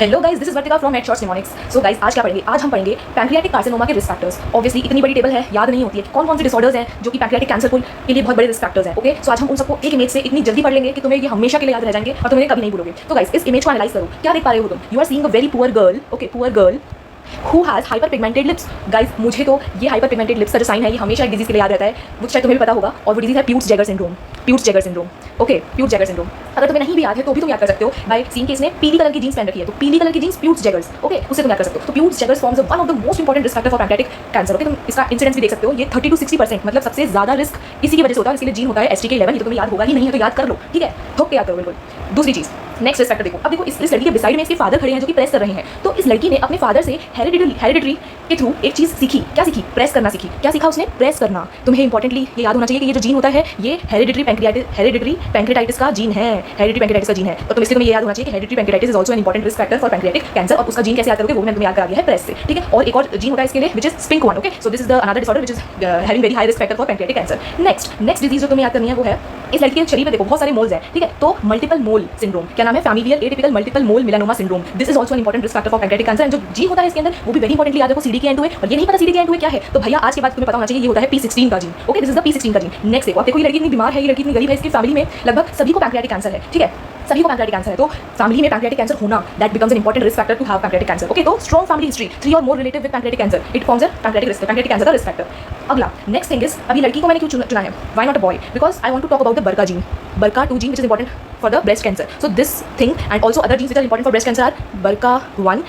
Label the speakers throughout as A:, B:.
A: Hello guys, this is Vartika from headshots mnemonics. So guys, आज क्या पढ़ेंगे? आज हम पढ़ेंगे पैंक्रियाटिक कार्सिनोमा के रिस्क फैक्टर्स। ऑब्वियसली इतनी बड़ी टेबल है, याद नहीं होती है कौन कौन से डिसऑर्डर्स हैं जो कि पैंक्रियाटिक कैंसर के लिए बहुत बड़े रिस्क फैक्टर्स हैं। ओके, सो आज हम उन सबको एक इमेज से इतनी जल्दी पढ़ लेंगे कि तुम्हें ये हमेशा के लिए याद रह जाएंगे और तुम्हें कभी नहीं भूलोगे। तो गाइस, इस इमेज को एनालाइज करो। क्या देख पा रहे हो तुम? You are seeing a very poor girl, okay, poor girl who has hyper pigmented lips. Guys, मुझे तो ये हाइपर पिगमेंटेड लिप्स का जो साइन है ये हमेशा एक डिजीज के लिए याद रहता है, वो शायद तुम्हें भी पता होगा, और वो डिजीज है प्यूट्स Jaeger syndrome. प्यूट्स Jaeger syndrome, okay, प्यूट्स Jaeger syndrome. अगर तुम्हें नहीं भी याद है तो भी तुम याद कर सकते हो बाय सीइंग कि इसने पीली कलर की जीन्स पहन रखी है, तो पीली कलर की जीन्स प्यूट्स जैगर्स, ओके, उससे तुम याद कर सकते हो। तो Peutz Jeghers forms one of the most important risk factor for pancreatic cancer. Okay, तुम इसका इंसिडेंस भी देख सकते हो, ये 30 to 60%, मतलब सबसे ज्यादा रिस्क इसी की वजह से होता है। इसके लिए जीन होता है STK11, ये तो तुम्हें याद होगा ही नहीं है, तो याद कर लो, ठीक है, ठोक के याद करो बिल्कुल। दूसरी चीज, नेक्स्ट रिस्क फैक्टर देखो। अब देखो, इस लड़की के बिसाइड में इसके फादर खड़े हैं जो कि प्रेस कर रहे हैं। तो इस लड़की ने अपने फादर से हेरिडिटरी के थ्रू एक चीज सीखी। क्या सीखी? प्रेस करना सीखी। क्या सीखा उसने? प्रेस करना। तुम्हें इंपॉर्टेंटली ये याद होना चाहिए कि ये जो जीन होता है ये हेरिडिटरी पैंक्रियाटाइटिस का जीन है। हेरिडिटरी पैंक्रियाटाइटिस का जीन है, तो इसलिए तुम्हें ये याद होना चाहिए कि hereditary pancreatitis is also an important risk factor for pancreatic cancer. और उसका जीन कैसे याद करोगे वो मैंने तुम्हें याद करा दिया है, प्रेस से, ठीक है। और एक और जीन होता है इसके लिए which is SPINK1, okay. So this is the another disorder which is having very high risk factor for pancreatic cancer. Next disease जो तुम्हें याद करनी है वो है, इस लड़की के शरीर में देखो बहुत सारे मोल्स हैं, ठीक है। तो मल्टीपल मोल सिंड्रोम, क्या नाम है? Familial atypical multiple mole melanoma syndrome. This is also an important risk factor for pancreatic cancer. And जो जीन होता है इसके अंदर वो भी वेरी इंपॉर्टेंटली याद रखो, CDKN2A। और ये नहीं पता CDKN2A क्या है तो भैया आज के बाद तुम्हें पता होना चाहिए ये होता है P16 का gene, okay. This is the P16 का जीन। नेक्स्ट देखो, अब देखो ये लड़की इतनी बीमार है, ये लड़की इतनी गरीब है, इसकी फैमिली में लगभग सभी को पैंक्रियाटिक कैंसर है, ठीक है, सभी को पैंक्रियाटिक कैंसर है। तो फैमिली में पैंक्रियाटिक कैंसर होना that becomes an important risk factor to have pancreatic cancer, okay. तो स्ट्रॉन्ग फैमिली हिस्ट्री, 3 और more relative with pancreatic cancer, it forms a pancreatic cancer का रिस्क फैक्टर। अगला next thing is, अभी लड़की को मैंने क्यों चुना है? Why not a boy? Because I want to talk about the BRCA gene, BRCA2 gene which is important for the breast cancer. So this thing and also other genes which are important for breast cancer are BRCA1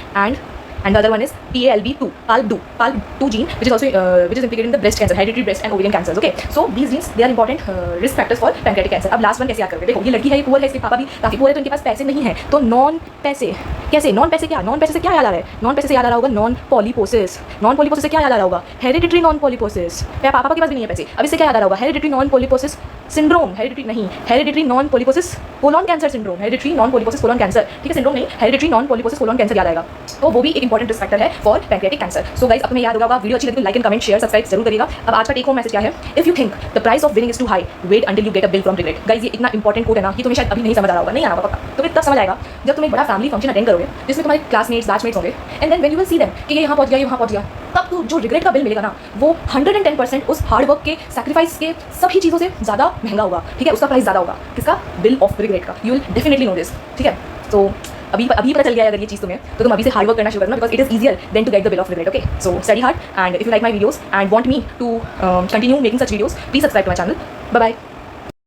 A: and the other one is PALB2, PALB2 gene which is also which is implicated in the breast cancer, hereditary breast and ovarian cancers, okay. So these genes they are important risk factors for pancreatic cancer. अब last one कैसे याद करोगे? देखो ये लड़की है, ये poor है, इसके पापा भी काफी पुअर है, तो इनके पास पैसे नहीं है। तो नॉन पैसे कैसे? नॉन पैसे क्या? नॉन पैसे से क्या याद आ रहा है? नॉन पैसे से याद आ रहा होगा नॉन पॉलीपोसिस। नॉन पॉलीपोसिस से क्या याद आ रहा होगा? Hereditary non polyposis. क्या पापा के पास भी नहीं है पैसे? अब इससे क्या याद आ रहा होगा? Hereditary non polyposis syndrome, hereditary नहीं, hereditary non polyposis colon cancer syndrome, hereditary non polyposis colon cancer, ठीक है, सिंड्रोम नहीं, hereditary non polyposis colon cancer याद आएगा। तो वो भी एक इंपॉर्टेंट रिस्क फैक्टर है for pancreatic cancer. So guys, अब तुम्हें याद होगा, वीडियो अच्छी लगी तो like and comment share subscribe जरूर करिएगा। अब आज का टेक होम मैसेज क्या है? If you think the price of winning is too high, wait until you get a bill from regret. Guys, ये इतना इंपॉर्टेंट कोड है ना, ये तुम्हें शायद अभी नहीं समझ आ रहा होगा, नहीं आ रहा होगा पक्का, तुम्हें तब समझ आएगा जब तुम एक बड़ा फैमिली फंक्शन अटेंड करोगे जिसमें तुम्हारे क्लासमेट्स बैचमेट्स होंगे, and then when you will see them कि ये यहाँ पहुँच गया, ये वहाँ पहुँच गया, तब तो जो रिग्रेट का बिल मिलेगा ना वो 110% उस हार्ड वर्क के सैक्रिफाइस के सभी चीज़ों से ज़्यादा महंगा होगा, ठीक है, उसका प्राइस ज़्यादा होगा। किसका? बिल ऑफ रिग्रेट का। You will definitely know this, ठीक है। तो अभी पता चल गया है अगर ये चीज़ तुम्हें, तो तुम अभी से हार्ड वर्क करना शुरू करना, because it is easier than to get the bill of regret, okay. So study hard, and if you like my videos and want me to continue making such videos, please subscribe to my channel. Bye bye.